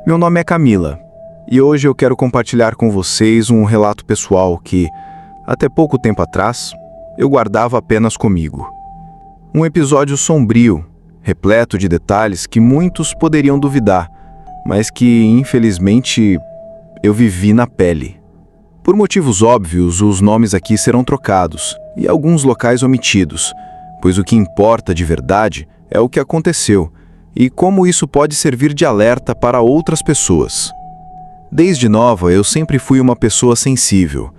Meu nome é Camila e hoje eu quero compartilhar com vocês um relato pessoal que, até pouco tempo atrás, eu guardava apenas comigo. Um episódio sombrio, repleto de detalhes que muitos poderiam duvidar, mas que, infelizmente, eu vivi na pele. Por motivos óbvios, os nomes aqui serão trocados e alguns locais omitidos, pois o que importa de verdade é o que aconteceu e como isso pode servir de alerta para outras pessoas. Desde nova, eu sempre fui uma pessoa sensível.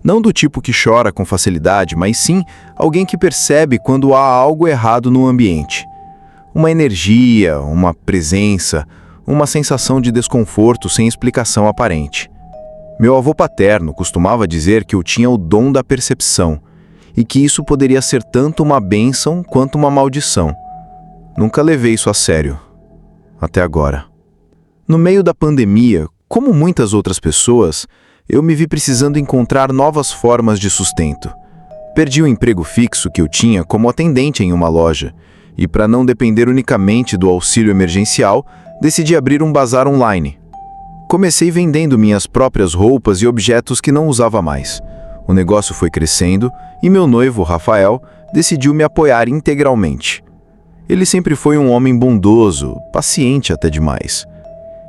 Não do tipo que chora com facilidade, mas sim alguém que percebe quando há algo errado no ambiente. Uma energia, uma presença, uma sensação de desconforto sem explicação aparente. Meu avô paterno costumava dizer que eu tinha o dom da percepção e que isso poderia ser tanto uma bênção quanto uma maldição. Nunca levei isso a sério. Até agora. No meio da pandemia, como muitas outras pessoas, eu me vi precisando encontrar novas formas de sustento. Perdi o emprego fixo que eu tinha como atendente em uma loja e, para não depender unicamente do auxílio emergencial, decidi abrir um bazar online. Comecei vendendo minhas próprias roupas e objetos que não usava mais. O negócio foi crescendo e meu noivo, Rafael, decidiu me apoiar integralmente. Ele sempre foi um homem bondoso, paciente até demais.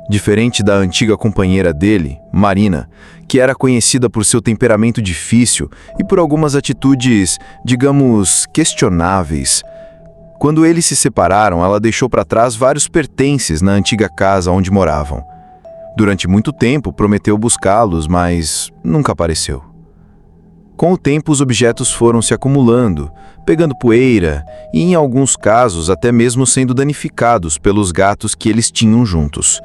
Diferente da antiga companheira dele, Marina, que era conhecida por seu temperamento difícil e por algumas atitudes, digamos, questionáveis. Quando eles se separaram, ela deixou para trás vários pertences na antiga casa onde moravam. Durante muito tempo prometeu buscá-los, mas nunca apareceu. Com o tempo, os objetos foram se acumulando, pegando poeira e, em alguns casos, até mesmo sendo danificados pelos gatos que eles tinham juntos.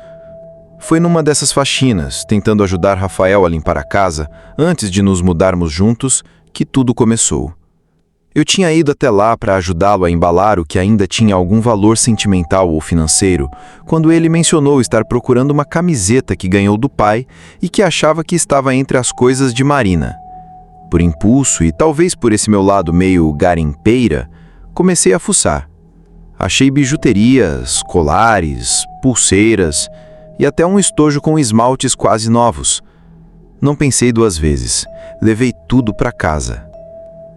Foi numa dessas faxinas, tentando ajudar Rafael a limpar a casa, antes de nos mudarmos juntos, que tudo começou. Eu tinha ido até lá para ajudá-lo a embalar o que ainda tinha algum valor sentimental ou financeiro, quando ele mencionou estar procurando uma camiseta que ganhou do pai e que achava que estava entre as coisas de Marina. Por impulso e talvez por esse meu lado meio garimpeira, comecei a fuçar. Achei bijuterias, colares, pulseiras e até um estojo com esmaltes quase novos. Não pensei duas vezes, levei tudo para casa.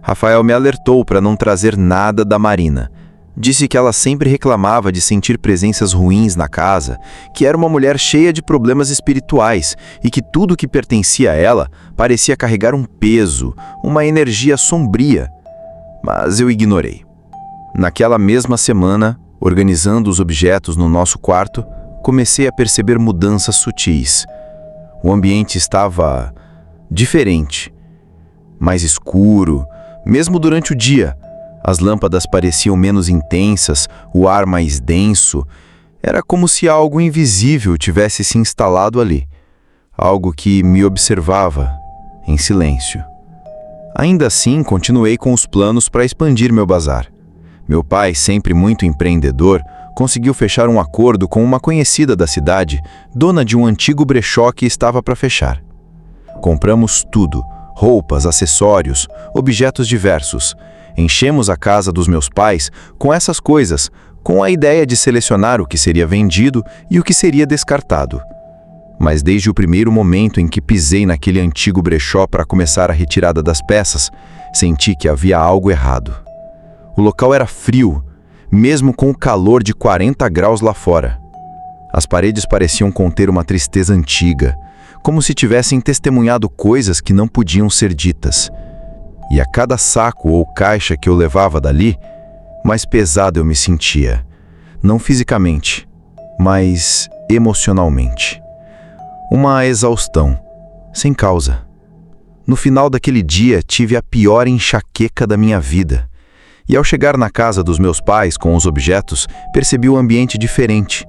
Rafael me alertou para não trazer nada da Marina. Disse que ela sempre reclamava de sentir presenças ruins na casa, que era uma mulher cheia de problemas espirituais e que tudo que pertencia a ela parecia carregar um peso, uma energia sombria. Mas eu ignorei. Naquela mesma semana, organizando os objetos no nosso quarto, comecei a perceber mudanças sutis. O ambiente estava diferente, mais escuro. Mesmo durante o dia, as lâmpadas pareciam menos intensas, o ar mais denso. Era como se algo invisível tivesse se instalado ali. Algo que me observava, em silêncio. Ainda assim, continuei com os planos para expandir meu bazar. Meu pai, sempre muito empreendedor, conseguiu fechar um acordo com uma conhecida da cidade, dona de um antigo brechó que estava para fechar. Compramos tudo. Roupas, acessórios, objetos diversos. Enchemos a casa dos meus pais com essas coisas, com a ideia de selecionar o que seria vendido e o que seria descartado. Mas desde o primeiro momento em que pisei naquele antigo brechó para começar a retirada das peças, senti que havia algo errado. O local era frio, mesmo com o calor de 40 graus lá fora. As paredes pareciam conter uma tristeza antiga, como se tivessem testemunhado coisas que não podiam ser ditas. E a cada saco ou caixa que eu levava dali, mais pesado eu me sentia. Não fisicamente, mas emocionalmente. Uma exaustão, sem causa. No final daquele dia, tive a pior enxaqueca da minha vida. E ao chegar na casa dos meus pais com os objetos, percebi o ambiente diferente.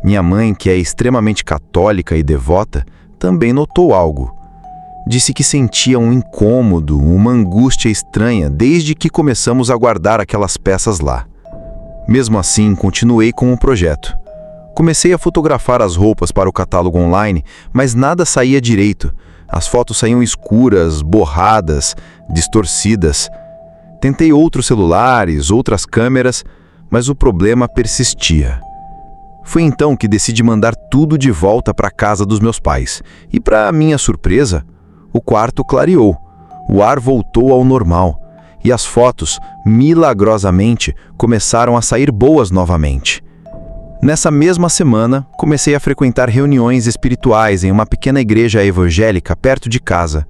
Minha mãe, que é extremamente católica e devota, também notou algo. Disse que sentia um incômodo, uma angústia estranha desde que começamos a guardar aquelas peças lá. Mesmo assim, continuei com o projeto. Comecei a fotografar as roupas para o catálogo online, mas nada saía direito. As fotos saíam escuras, borradas, distorcidas. Tentei outros celulares, outras câmeras, mas o problema persistia. Foi então que decidi mandar tudo de volta para a casa dos meus pais. E, para minha surpresa, o quarto clareou, o ar voltou ao normal e as fotos, milagrosamente, começaram a sair boas novamente. Nessa mesma semana, comecei a frequentar reuniões espirituais em uma pequena igreja evangélica perto de casa.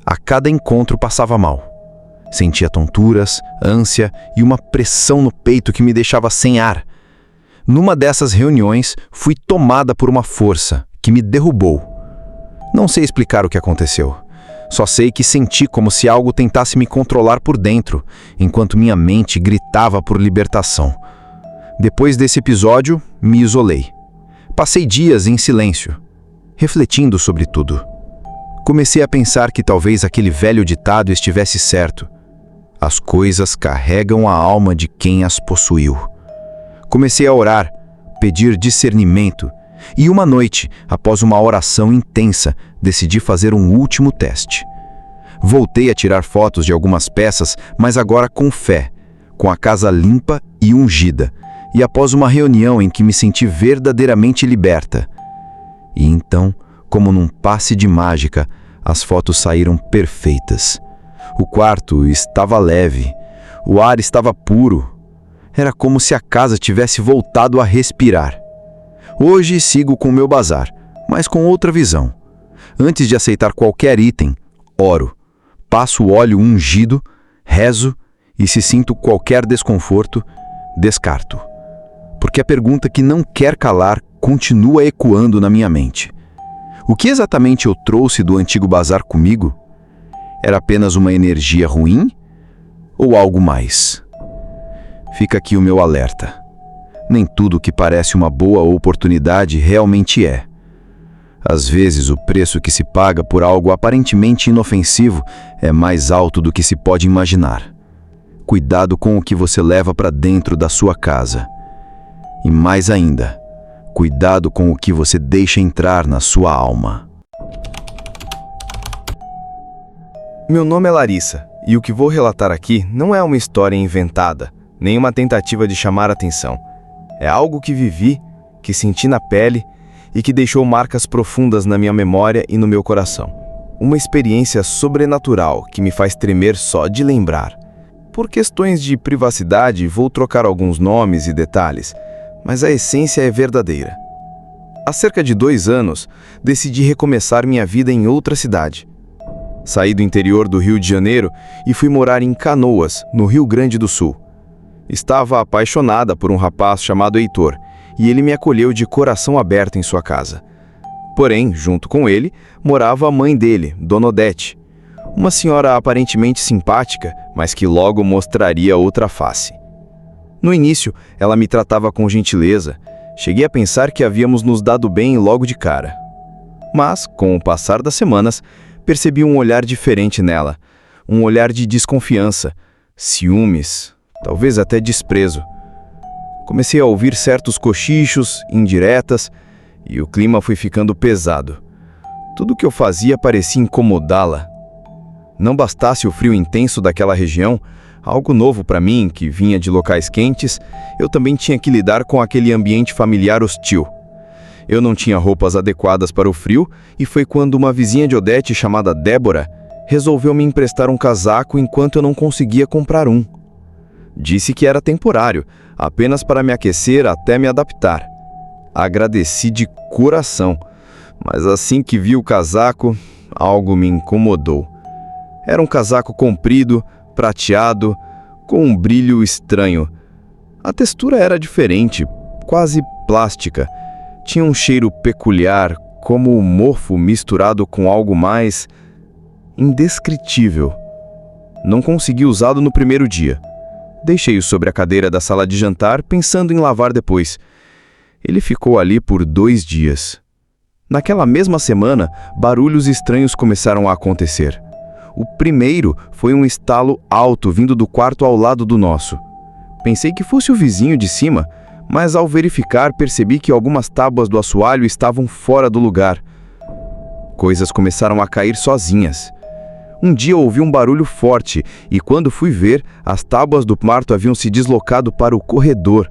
A cada encontro passava mal. Sentia tonturas, ânsia e uma pressão no peito que me deixava sem ar. Numa dessas reuniões, fui tomada por uma força que me derrubou. Não sei explicar o que aconteceu. Só sei que senti como se algo tentasse me controlar por dentro, enquanto minha mente gritava por libertação. Depois desse episódio, me isolei. Passei dias em silêncio, refletindo sobre tudo. Comecei a pensar que talvez aquele velho ditado estivesse certo. As coisas carregam a alma de quem as possuiu. Comecei a orar, pedir discernimento, e uma noite, após uma oração intensa, decidi fazer um último teste. Voltei a tirar fotos de algumas peças, mas agora com fé, com a casa limpa e ungida, e após uma reunião em que me senti verdadeiramente liberta. E então, como num passe de mágica, as fotos saíram perfeitas. O quarto estava leve, o ar estava puro. Era como se a casa tivesse voltado a respirar. Hoje sigo com o meu bazar, mas com outra visão. Antes de aceitar qualquer item, oro, passo o óleo ungido, rezo e se sinto qualquer desconforto, descarto. Porque a pergunta que não quer calar continua ecoando na minha mente. O que exatamente eu trouxe do antigo bazar comigo? Era apenas uma energia ruim ou algo mais? Fica aqui o meu alerta. Nem tudo que parece uma boa oportunidade realmente é. Às vezes, o preço que se paga por algo aparentemente inofensivo é mais alto do que se pode imaginar. Cuidado com o que você leva para dentro da sua casa. E mais ainda, cuidado com o que você deixa entrar na sua alma. Meu nome é Larissa, e o que vou relatar aqui não é uma história inventada, nem uma tentativa de chamar atenção. É algo que vivi, que senti na pele e que deixou marcas profundas na minha memória e no meu coração. Uma experiência sobrenatural que me faz tremer só de lembrar. Por questões de privacidade, vou trocar alguns nomes e detalhes, mas a essência é verdadeira. Há cerca de 2 anos, decidi recomeçar minha vida em outra cidade. Saí do interior do Rio de Janeiro e fui morar em Canoas, no Rio Grande do Sul. Estava apaixonada por um rapaz chamado Heitor, e ele me acolheu de coração aberto em sua casa. Porém, junto com ele, morava a mãe dele, Dona Odete, uma senhora aparentemente simpática, mas que logo mostraria outra face. No início, ela me tratava com gentileza. Cheguei a pensar que havíamos nos dado bem logo de cara. Mas, com o passar das semanas, percebi um olhar diferente nela, um olhar de desconfiança, ciúmes, talvez até desprezo. Comecei a ouvir certos cochichos, indiretas, e o clima foi ficando pesado. Tudo o que eu fazia parecia incomodá-la. Não bastasse o frio intenso daquela região, algo novo para mim, que vinha de locais quentes, eu também tinha que lidar com aquele ambiente familiar hostil. Eu não tinha roupas adequadas para o frio, e foi quando uma vizinha de Odete chamada Débora resolveu me emprestar um casaco enquanto eu não conseguia comprar um. Disse que era temporário, apenas para me aquecer até me adaptar. Agradeci de coração, mas assim que vi o casaco, algo me incomodou. Era um casaco comprido, prateado, com um brilho estranho. A textura era diferente, quase plástica. Tinha um cheiro peculiar, como o mofo misturado com algo mais indescritível. Não consegui usá-lo no primeiro dia. Deixei-o sobre a cadeira da sala de jantar, pensando em lavar depois. Ele ficou ali por 2 dias. Naquela mesma semana, barulhos estranhos começaram a acontecer. O primeiro foi um estalo alto vindo do quarto ao lado do nosso. Pensei que fosse o vizinho de cima, mas ao verificar percebi que algumas tábuas do assoalho estavam fora do lugar. Coisas começaram a cair sozinhas. Um dia ouvi um barulho forte e quando fui ver, as tábuas do quarto haviam se deslocado para o corredor.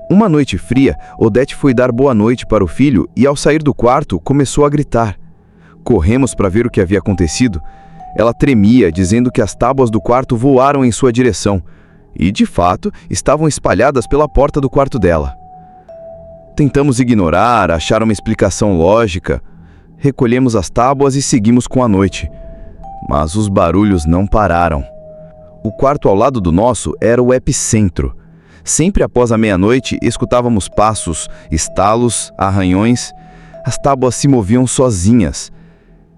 Uma noite fria, Odete foi dar boa noite para o filho e, ao sair do quarto, começou a gritar. Corremos para ver o que havia acontecido. Ela tremia, dizendo que as tábuas do quarto voaram em sua direção e, de fato, estavam espalhadas pela porta do quarto dela. Tentamos ignorar, achar uma explicação lógica. Recolhemos as tábuas e seguimos com a noite. Mas os barulhos não pararam. O quarto ao lado do nosso era o epicentro. Sempre após a meia-noite, escutávamos passos, estalos, arranhões. As tábuas se moviam sozinhas.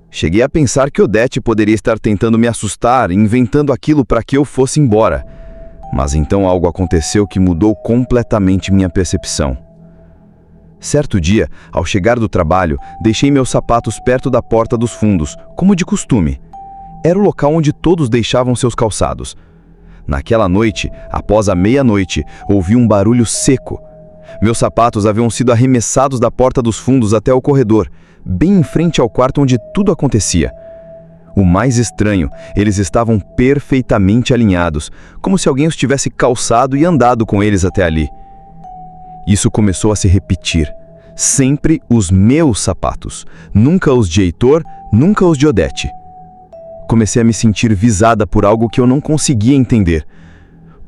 Cheguei a pensar que Odete poderia estar tentando me assustar, inventando aquilo para que eu fosse embora. Mas então algo aconteceu que mudou completamente minha percepção. Certo dia, ao chegar do trabalho, deixei meus sapatos perto da porta dos fundos, como de costume. Era o local onde todos deixavam seus calçados. Naquela noite, após a meia-noite, ouvi um barulho seco. Meus sapatos haviam sido arremessados da porta dos fundos até o corredor, bem em frente ao quarto onde tudo acontecia. O mais estranho, eles estavam perfeitamente alinhados, como se alguém os tivesse calçado e andado com eles até ali. Isso começou a se repetir. Sempre os meus sapatos. Nunca os de Heitor, nunca os de Odete. Comecei a me sentir visada por algo que eu não conseguia entender.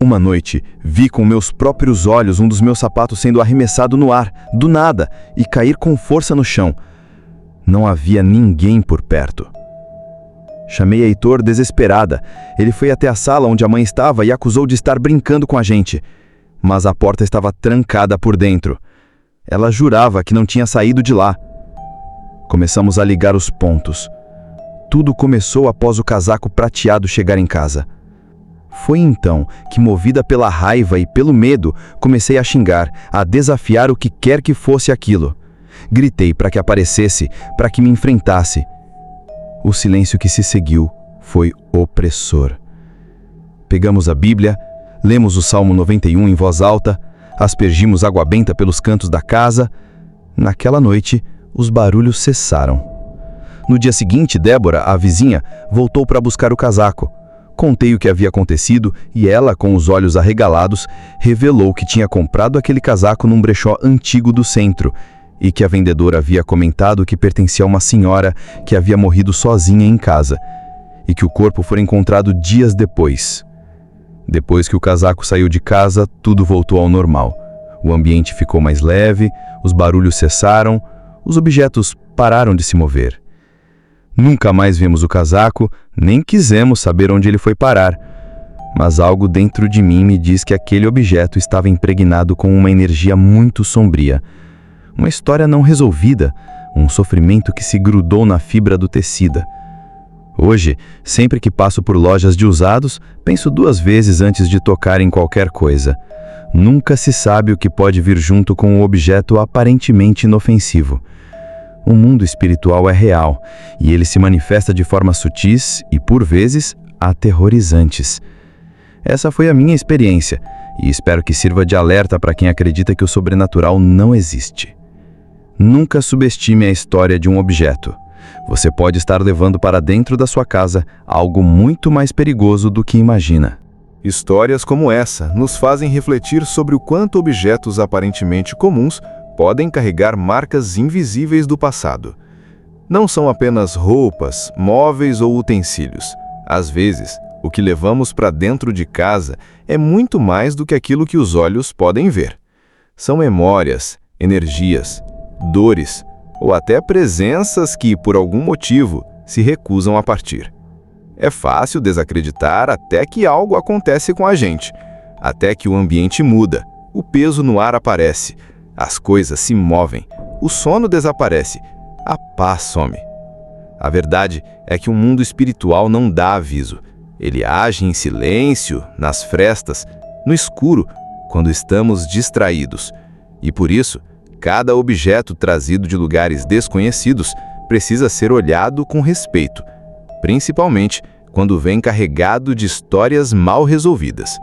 Uma noite, vi com meus próprios olhos um dos meus sapatos sendo arremessado no ar, do nada, e cair com força no chão. Não havia ninguém por perto. Chamei Heitor desesperada. Ele foi até a sala onde a mãe estava e acusou de estar brincando com a gente. Mas a porta estava trancada por dentro. Ela jurava que não tinha saído de lá. Começamos a ligar os pontos. Tudo começou após o casaco prateado chegar em casa. Foi então que, movida pela raiva e pelo medo, comecei a xingar, a desafiar o que quer que fosse aquilo. Gritei para que aparecesse, para que me enfrentasse. O silêncio que se seguiu foi opressor. Pegamos a Bíblia, lemos o Salmo 91 em voz alta, aspergimos água benta pelos cantos da casa. Naquela noite, os barulhos cessaram. No dia seguinte, Débora, a vizinha, voltou para buscar o casaco. Contei o que havia acontecido e ela, com os olhos arregalados, revelou que tinha comprado aquele casaco num brechó antigo do centro e que a vendedora havia comentado que pertencia a uma senhora que havia morrido sozinha em casa e que o corpo foi encontrado dias depois. Depois que o casaco saiu de casa, tudo voltou ao normal. O ambiente ficou mais leve, os barulhos cessaram, os objetos pararam de se mover. Nunca mais vimos o casaco, nem quisemos saber onde ele foi parar. Mas algo dentro de mim me diz que aquele objeto estava impregnado com uma energia muito sombria. Uma história não resolvida, um sofrimento que se grudou na fibra do tecido. Hoje, sempre que passo por lojas de usados, penso 2 vezes antes de tocar em qualquer coisa. Nunca se sabe o que pode vir junto com um objeto aparentemente inofensivo. O mundo espiritual é real, e ele se manifesta de formas sutis e, por vezes, aterrorizantes. Essa foi a minha experiência, e espero que sirva de alerta para quem acredita que o sobrenatural não existe. Nunca subestime a história de um objeto. Você pode estar levando para dentro da sua casa algo muito mais perigoso do que imagina. Histórias como essa nos fazem refletir sobre o quanto objetos aparentemente comuns podem carregar marcas invisíveis do passado. Não são apenas roupas, móveis ou utensílios. Às vezes, o que levamos para dentro de casa é muito mais do que aquilo que os olhos podem ver. São memórias, energias, dores ou até presenças que, por algum motivo, se recusam a partir. É fácil desacreditar até que algo acontece com a gente, até que o ambiente muda, o peso no ar aparece, as coisas se movem, o sono desaparece, a paz some. A verdade é que o mundo espiritual não dá aviso. Ele age em silêncio, nas frestas, no escuro, quando estamos distraídos. E por isso, cada objeto trazido de lugares desconhecidos precisa ser olhado com respeito, principalmente quando vem carregado de histórias mal resolvidas.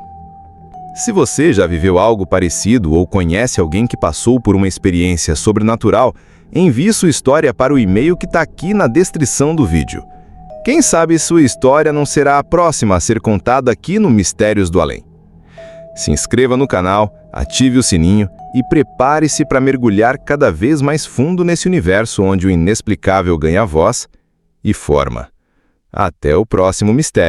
Se você já viveu algo parecido ou conhece alguém que passou por uma experiência sobrenatural, envie sua história para o e-mail que está aqui na descrição do vídeo. Quem sabe sua história não será a próxima a ser contada aqui no Mistérios do Além. Se inscreva no canal, ative o sininho e prepare-se para mergulhar cada vez mais fundo nesse universo onde o inexplicável ganha voz e forma. Até o próximo mistério.